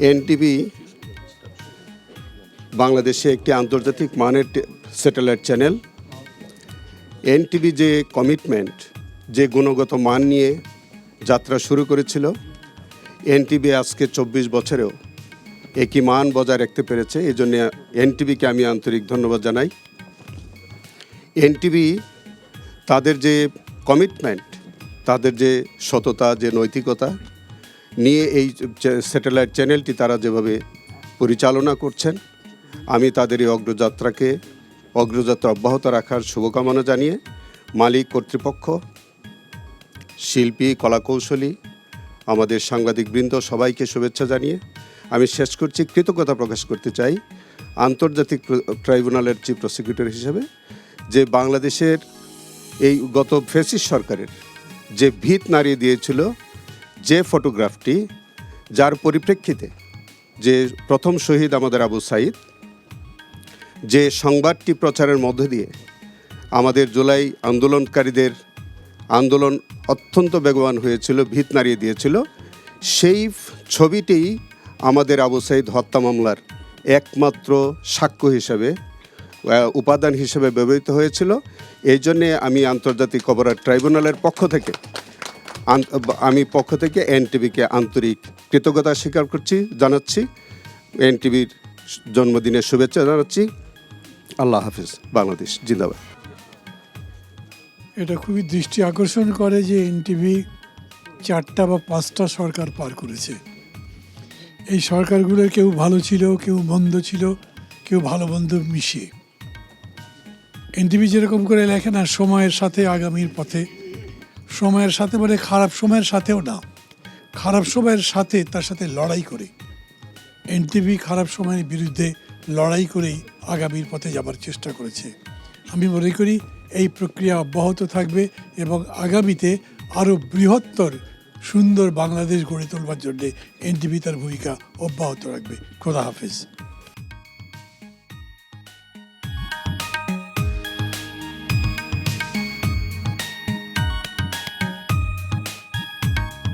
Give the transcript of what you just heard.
NTV বাংলাদেশে একটি আন্তর্জাতিক মানের স্যাটেলাইট চ্যানেল। এনটিভি যে কমিটমেন্ট, যে গুণগত মান নিয়ে যাত্রা শুরু করেছিল, এনটিভি আজকে 24 বছরেও একই মান বজায় রাখতে পেরেছে। এই জন্য এনটিভিকে আমি আন্তরিক ধন্যবাদ জানাই। এনটিভি তাদের যে কমিটমেন্ট, তাদের যে সততা, যে নৈতিকতা নিয়ে এই স্যাটেলাইট চ্যানেলটি তারা যেভাবে পরিচালনা করছেন, আমি তাদের এই অগ্রযাত্রা অব্যাহত রাখার শুভকামনা জানিয়ে মালিক, কর্তৃপক্ষ, শিল্পী, কলাকৌশলী, আমাদের সাংবাদিকবৃন্দ সবাইকে শুভেচ্ছা জানিয়ে আমি শেষ করছি। কৃতজ্ঞতা প্রকাশ করতে চাই আন্তর্জাতিক ট্রাইব্যুনালের চিফ প্রসিকিউটর হিসেবে, যে বাংলাদেশের এই গত ফ্যাসিস্ট সরকারের যে ভিত নাড়িয়ে দিয়েছিল, যে ফটোগ্রাফটি, যার পরিপ্রেক্ষিতে যে প্রথম শহীদ আমাদের আবু সাঈদ, যে সংবাদটি প্রচারের মধ্য দিয়ে আমাদের জুলাই আন্দোলনকারীদের আন্দোলন অত্যন্ত বেগবান হয়েছিল, ভিত নাড়িয়ে দিয়েছিল, সেই ছবিটি আমাদের আবু সাঈদ হত্যা মামলার একমাত্র সাক্ষ্য হিসেবে, উপাদান হিসেবে ব্যবহৃত হয়েছিল। এই জন্যে আমি আন্তর্জাতিক অপরাধ ট্রাইব্যুনালের পক্ষ থেকে এনটিভিকে আন্তরিক কৃতজ্ঞতা স্বীকার জানাচ্ছি। এনটিভির জন্মদিনের শুভেচ্ছা জানাচ্ছি। আল্লাহ হাফিজ। বাংলাদেশ জিন্দাবাদ। এটা খুবই দৃষ্টি আকর্ষণ করে যে এনটিভি 4টা বা 5টা সরকার পার করেছে। এই সরকারগুলোর কেউ ভালো ছিল, কেউ মন্দ ছিল, কেউ ভালো মন্দ মিশিয়ে। এনটিভি যেরকম করে লেখে না, সময়ের সাথে আগামীর পথে, সময়ের সাথে মানে খারাপ সময়ের সাথেও না, খারাপ সময়ের সাথে তার সাথে লড়াই করে এনটিভি খারাপ সময়ের বিরুদ্ধে লড়াই করেই আগামীর পথে যাবার চেষ্টা করেছে। আমি মনে করি এই প্রক্রিয়া অব্যাহত থাকবে এবং আগামীতে আরও বৃহত্তর সুন্দর বাংলাদেশ গড়ে তোলবার জন্যে এনটিভি তার ভূমিকা অব্যাহত রাখবে। খোদা হাফেজ।